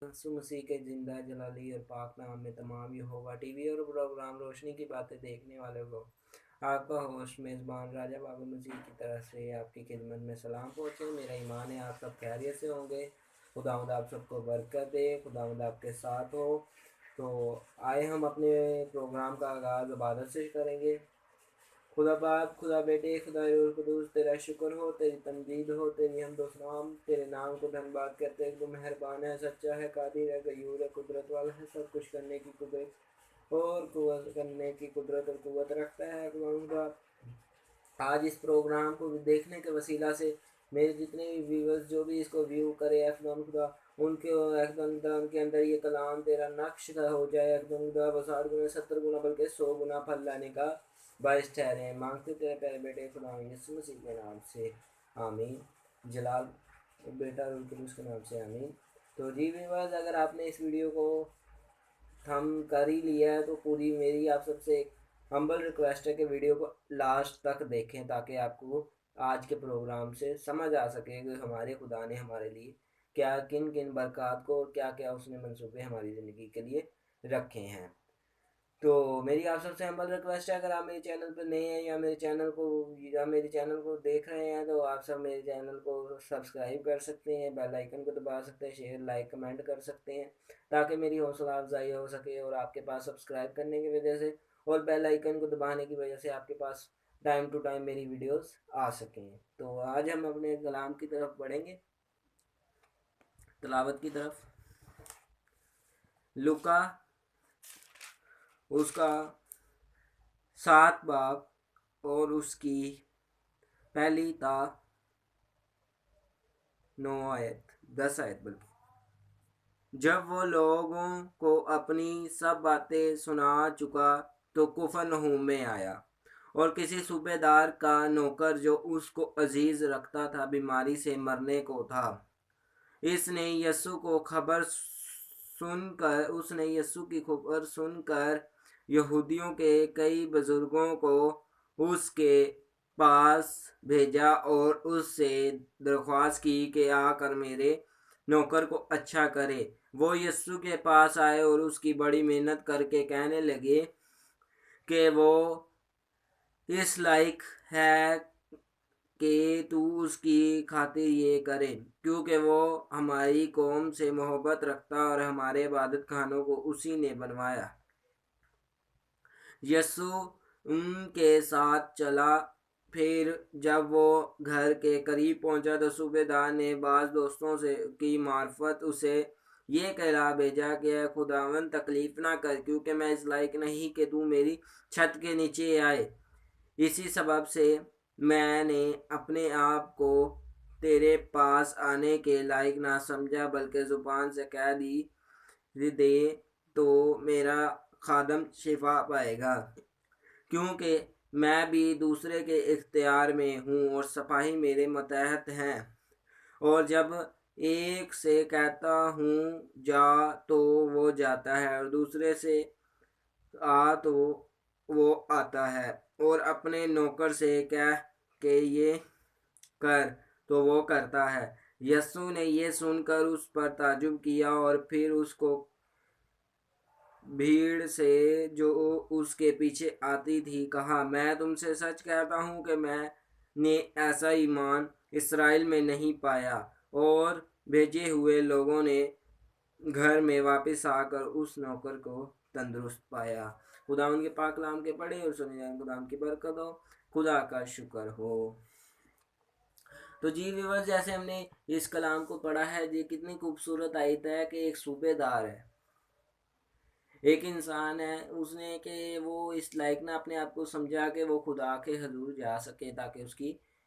यीशु मसीह के जिंदा जलाली और पाक नाम में तमाम यहोवा टीवी और प्रोग्राम रोशनी की बातें देखने वाले को आपका होस्ट मेज़बान राजा बाबू मसीह की तरफ से आपकी खिदमत में सलाम पहुँचे। मेरा ईमान है आप सब खैरियत से होंगे। खुदावंद आप सबको बरकत दे, खुदावंद आपके साथ हो। तो आए हम अपने प्रोग्राम का आगाज़ इबादत से करेंगे। खुदा बाप, खुदा बेटे, खुदा रूह कुदूस, तेरा शुक्र हो, तेरी तमजीद हो, तेरी हमदो सलाम, तेरे नाम को धन्यवाद करते हैं। तू मेहरबान है, सच्चा है, कादिर है, गयूर है, कुदरत वाला है, सब कुछ करने की कुदरत और कुव्वत करने की कुदरत और कुव्वत रखता है। खुदा आज इस प्रोग्राम को देखने के वसीला से मेरे जितने भी व्यूवर्स जो भी इसको व्यू करे एकदम खुदा उनके एकदम उनके अंदर ये कलाम तेरा नक्श हो जाए एकदम खुदा 60 गुना 70 गुना बल्कि 100 गुना फल लाने का बायस ठहरे। मांगते तेरे प्यारे बेटे खुदा यीशु मसीह के नाम से आमीन। जलाल बेटा रूल कुदूस के नाम से आमीन। तो जी व्यूवर्स, अगर आपने इस वीडियो को थम कर ही लिया है तो पूरी मेरी आप सबसे एक हम्बल रिक्वेस्ट है कि वीडियो को लास्ट तक देखें ताकि आपको आज के प्रोग्राम से समझ आ सके कि हमारे खुदा ने हमारे लिए क्या किन किन बरक़ात को और क्या क्या उसने मंसूबे हमारी ज़िंदगी के लिए रखे हैं। तो मेरी आप सबसे हम्बल रिक्वेस्ट है, अगर आप मेरे चैनल पर नए हैं या मेरे चैनल को देख रहे हैं तो आप सब मेरे चैनल को सब्सक्राइब कर सकते हैं, बेल आइकन को दबा सकते हैं, शेयर लाइक कमेंट कर सकते हैं ताकि मेरी हौसला अफजाई हो सके और आपके पास सब्सक्राइब करने की वजह से और बेल आइकन को दबाने की वजह से आपके पास टाइम टू टाइम मेरी वीडियोस आ सकें। तो आज हम अपने कलाम की तरफ बढ़ेंगे, तलावत की तरफ। लुका उसका 7 बाब और उसकी पहली ता 9 आयत 10 आयत बल्कि। जब वो लोगों को अपनी सब बातें सुना चुका तो कुफरनहूम में आया और किसी सूबेदार का नौकर जो उसको अजीज रखता था बीमारी से मरने को था। उसने यीशु की खबर सुनकर यहूदियों के कई बुजुर्गों को उसके पास भेजा और उससे दरख्वास्त की कि आकर मेरे नौकर को अच्छा करे। वो यीशु के पास आए और उसकी बड़ी मेहनत करके कहने लगे कि वो इस लायक है कि तू उसकी खातिर ये करे, क्योंकि वो हमारी कौम से मोहब्बत रखता और हमारे इबादत खानों को उसी ने बनवाया। यीशु उनके साथ चला। फिर जब वो घर के करीब पहुंचा तो सूबेदार ने बाज दोस्तों से की मार्फत उसे ये कहला भेजा कि खुदावन तकलीफ ना कर, क्योंकि मैं इस लायक नहीं कि तू मेरी छत के नीचे आए। इसी सबब से मैंने अपने आप को तेरे पास आने के लायक ना समझा, बल्कि जुबान से कह दे तो मेरा खादम शिफा पाएगा, क्योंकि मैं भी दूसरे के इख्तियार में हूँ और सिपाही मेरे मतहत हैं। और जब एक से कहता हूँ जा तो वो जाता है और दूसरे से आ तो वो आता है और अपने नौकर से कह के ये कर तो वो करता है। यस्सु ने ये सुनकर उस पर ताजुब किया और फिर उसको भीड़ से जो उसके पीछे आती थी कहा, मैं तुमसे सच कहता हूँ कि मैंने ऐसा ईमान इसराइल में नहीं पाया। और भेजे हुए लोगों ने घर में वापस आकर उस नौकर को तंदुरुस्त पाया। खुदा उनके पाक कलाम के पढ़े और सुने जाए, खुदा की बरकत हो, खुदा का शुक्र हो। तो जी व्यूअर्स, जैसे हमने इस कलाम को पढ़ा है, ये कितनी खूबसूरत आयत है कि एक सूबेदार है, एक इंसान है, उसने कि वो इस लायक ना अपने आप को समझा कि वो खुदा के हजूर जा सके ताकि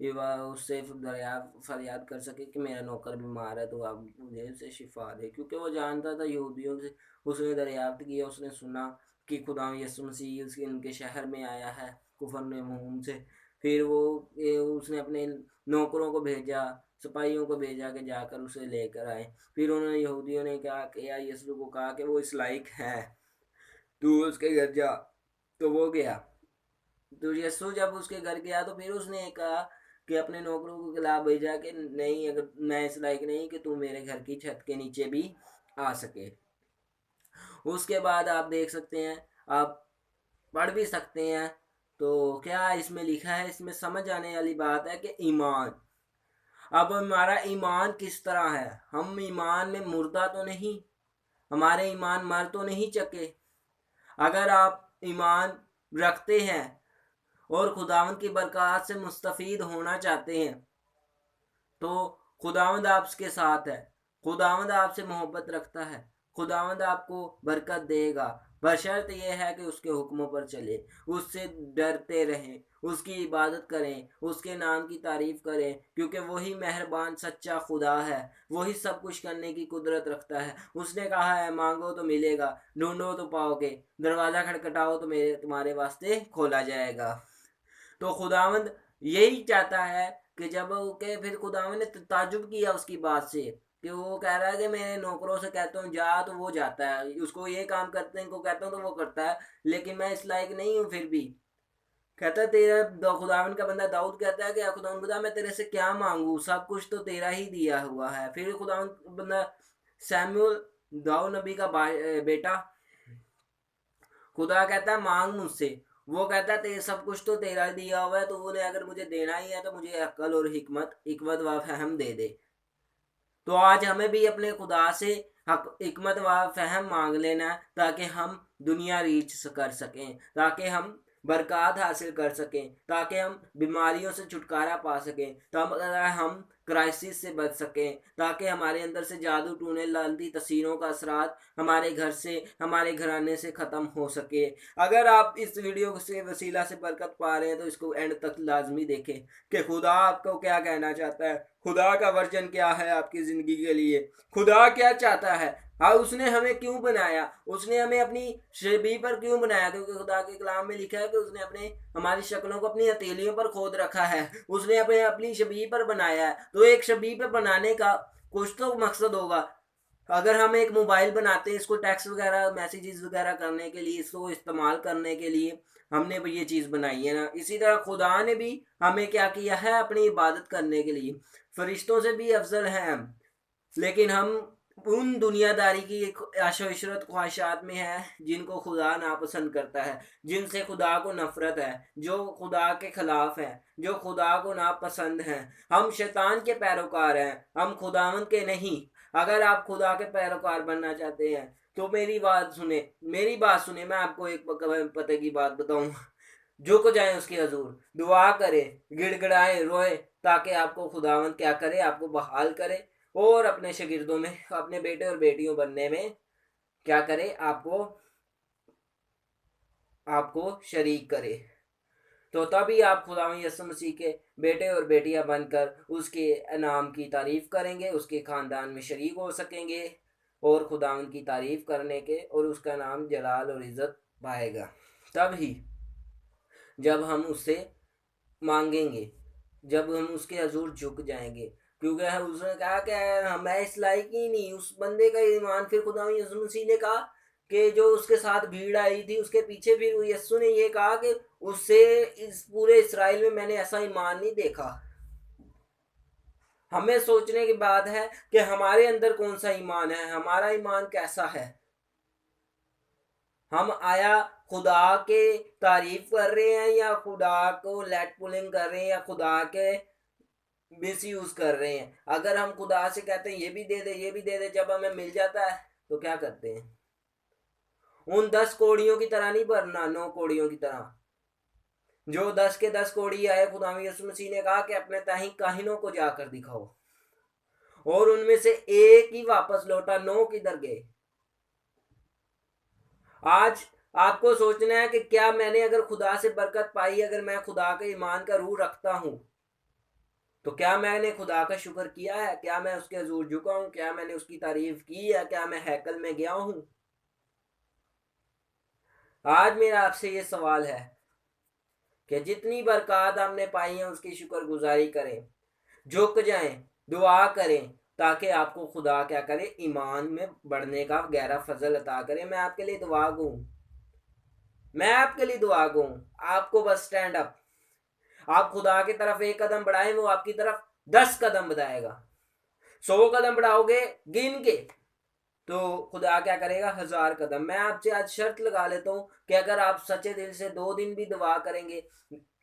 उससे फरियाद कर सके कि मेरा नौकर बीमार है तो आप मुझे उसे शिफा दे। क्योंकि वो जानता था यहूदियों से, उसने दरियाफ्त किया, उसने सुना कि खुदा यीशु मसीह उसके उनके शहर में आया है कुफरनहूम से। फिर उसने अपने नौकरों को भेजा, सिपाहियों को भेजा कि जाकर उसे लेकर आए। फिर उन्होंने यहूदियों ने क्या किया, यीशु को कहा कि वो इस लायक है, तू उसके घर जा। तो वो गया। तो यीशु जब उसके घर गया तो फिर उसने कहा कि अपने नौकरों को खिलाफ भेजा कि नहीं, अगर मैं इस लायक नहीं कि तू मेरे घर की छत के नीचे भी आ सके। उसके बाद आप देख सकते हैं, आप पढ़ भी सकते हैं। तो क्या इसमें लिखा है, इसमें समझ आने वाली बात है कि ईमान, अब हमारा ईमान किस तरह है। हम ईमान में मुर्दा तो नहीं, हमारे ईमान मर तो नहीं चके। अगर आप ईमान रखते हैं और खुदावंद की बरकत से मुस्तफीद होना चाहते हैं तो खुदावंद आपके साथ है, खुदावंद आपसे मोहब्बत रखता है, खुदावंद आपको बरकत देगा, बशर्त यह है कि उसके हुक्मों पर चले, उससे डरते रहें, उसकी इबादत करें, उसके नाम की तारीफ करें, क्योंकि वही मेहरबान सच्चा खुदा है, वही सब कुछ करने की कुदरत रखता है। उसने कहा है मांगो तो मिलेगा, ढूंढो तो पाओगे, दरवाज़ा खटखटाओ तो मेरे तुम्हारे वास्ते खोला जाएगा। तो खुदावंद यही चाहता है कि जब के फिर खुदावंद ने ताजुब किया उसकी बात से, कि वो कह रहा है कि मैं नौकरों से कहता हूँ जा तो वो जाता है, उसको ये काम करते हैं को कहता हूँ तो वो करता है, लेकिन मैं इस लायक नहीं हूँ। फिर भी कहता है तेरा खुदावन का बंदा दाऊद कहता है कि खुदावन खुदा मैं तेरे से क्या मांगू, सब कुछ तो तेरा ही दिया हुआ है। फिर खुदावन बंदा सैमुअल दाऊद नबी का बेटा खुदा कहता है मांग मुझसे, वो कहता है तेरे सब कुछ तो तेरा दिया हुआ है, तो उन्हें अगर मुझे देना ही है तो मुझे अक्ल और हिकमत व फहम दे दे। तो आज हमें भी अपने खुदा से हिकमत व फहम मांग लेना, ताकि हम दुनिया रीच कर सकें, ताकि हम बरकत हासिल कर सकें, ताकि हम बीमारियों से छुटकारा पा सकें, हम क्राइसिस से बच सकें, ताकि हमारे अंदर से जादू टूने लानती तस्वीरों का असरात हमारे घर से, हमारे घराने से ख़त्म हो सके। अगर आप इस वीडियो से वसीला से बरकत पा रहे हैं तो इसको एंड तक लाजमी देखें कि खुदा आपको क्या कहना चाहता है, खुदा का वर्जन क्या है आपकी ज़िंदगी के लिए, खुदा क्या चाहता है। हाँ, उसने हमें क्यों बनाया, उसने हमें अपनी शबीह पर क्यों बनाया, क्योंकि खुदा के कलाम में लिखा है कि उसने अपने हमारी शक्लों को अपनी हथेलियों पर खोद रखा है, उसने अपनी शबीह पर बनाया है। तो एक शबीह पर बनाने का कुछ तो मकसद होगा। अगर हम एक मोबाइल बनाते हैं, इसको टेक्स्ट वगैरह मैसेजेस वगैरह करने के लिए, इसको इस्तेमाल करने के लिए हमने ये चीज़ बनाई है ना, इसी तरह खुदा ने भी हमें क्या किया है, अपनी इबादत करने के लिए। फरिश्तों से भी अफजल हैं हम, लेकिन हम उन दुनियादारी की आशा इशरत ख्वाहिशात में है जिनको खुदा नापसंद करता है, जिनसे खुदा को नफरत है, जो खुदा के खिलाफ है, जो खुदा को नापसंद है। हम शैतान के पैरोकार हैं, हम खुदावंद के नहीं। अगर आप खुदा के पैरोकार बनना चाहते हैं तो मेरी बात सुने, मेरी बात सुने, मैं आपको एक पते की बात बताऊं। झुक जाए उसके हजूर, दुआ करे, गिड़गिड़ाए, रोए, ताकि आपको खुदावंद क्या करे, आपको बहाल करे और अपने शागिर्दों में, अपने बेटे और बेटियों बनने में क्या करे, आपको आपको शरीक करे। तो तभी आप खुदावंद यीशु मसीह के बेटे और बेटियां बनकर उसके नाम की तारीफ करेंगे, उसके खानदान में शरीक हो सकेंगे और खुदावंद की तारीफ करने के और उसका नाम जलाल और इज्जत पाएगा। तभी जब हम उससे मांगेंगे, जब हम उसके हजूर झुक जाएंगे, क्योंकि उसने कहा कि मैं इस लायक ही नहीं, उस बंदे का ईमान, फिर खुदा यीशु मसीह ने कहा कि जो उसके साथ भीड़ आई थी उसके पीछे, फिर यीशु ने ये कहा कि उससे इस पूरे इसराइल में मैंने ऐसा ईमान नहीं देखा। हमें सोचने की बात है कि हमारे अंदर कौन सा ईमान है, हमारा ईमान कैसा है। हम आया खुदा के तारीफ कर रहे हैं या खुदा को लेट पुलिंग कर रहे हैं या खुदा के मिस यूज कर रहे हैं। अगर हम खुदा से कहते हैं ये भी दे दे, ये भी दे दे, जब हमें मिल जाता है तो क्या करते हैं, उन 10 कोड़ियों की तरह नहीं भरना, 9 कोड़ियों की तरह। जो 10 के 10 कोड़ी आए, खुदा यीशु मसीह ने कहा कि अपने ताही काहिनों को जाकर दिखाओ, और उनमें से एक ही वापस लौटा, 9 किधर गए। आज आपको सोचना है कि क्या मैंने अगर खुदा से बरकत पाई, अगर मैं खुदा के ईमान का रूह रखता हूं तो क्या मैंने खुदा का शुक्र किया है, क्या मैं उसके हजूर झुका हूं, क्या मैंने उसकी तारीफ की है, क्या मैं हैकल में गया हूं। आज मेरा आपसे ये सवाल है कि जितनी बरकत हमने पाई है उसकी शुक्रगुजारी करें, झुक जाएं, दुआ करें, ताकि आपको खुदा क्या करे, ईमान में बढ़ने का गहरा फजल अता करे। मैं आपके लिए दुआ गूं, मैं आपके लिए दुआ गूं, आपको बस स्टैंड अप। आप खुदा की तरफ एक कदम बढ़ाएं, वो आपकी तरफ 10 कदम बढ़ाएगा। 100 कदम बढ़ाओगे गिन के तो खुदा क्या करेगा, 1000 कदम। मैं आपसे आज शर्त लगा लेता हूँ कि अगर आप सच्चे दिल से 2 दिन भी दुआ करेंगे,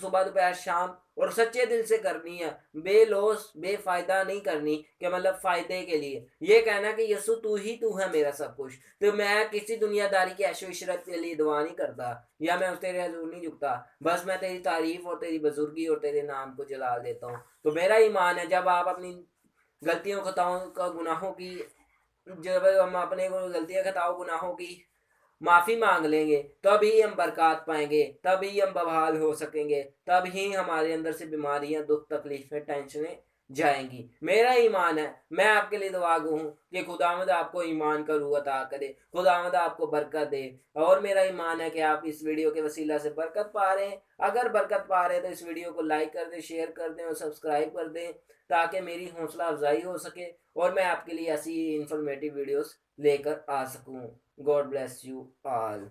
सुबह दोपहर शाम, और सच्चे दिल से करनी है, बेलौस बेफायदा नहीं करनी कि मतलब फायदे के लिए, ये कहना कि यसु तू ही तू है मेरा सब कुछ, तो मैं किसी दुनियादारी की ऐशो इशरत के लिए दुआ नहीं करता, या मैं उस तेरे हजूर नहीं झुकता, बस मैं तेरी तारीफ और तेरी बुजुर्गी और तेरे नाम को जलाल देता हूँ। तो मेरा ईमान है जब आप अपनी गलतियों खताओं का गुनाहों की, जब हम अपने गलतियां खताओं गुनाहों की माफी मांग लेंगे, तभी हम बरकत पाएंगे, तभी हम बहाल हो सकेंगे, तभी हमारे अंदर से बीमारियां, दुख, तकलीफें, टेंशनें जाएंगी। मेरा ईमान है, मैं आपके लिए दुआ गो हूँ कि खुदावंद आपको ईमान का रूह अता करे, खुदावंद आपको बरकत दे। और मेरा ईमान है कि आप इस वीडियो के वसीला से बरकत पा रहे हैं। अगर बरकत पा रहे हैं तो इस वीडियो को लाइक कर दें, शेयर कर दें और सब्सक्राइब कर दें, ताकि मेरी हौसला अफजाई हो सके और मैं आपके लिए ऐसी इंफॉर्मेटिव वीडियोस लेकर आ सकूं। God bless you all.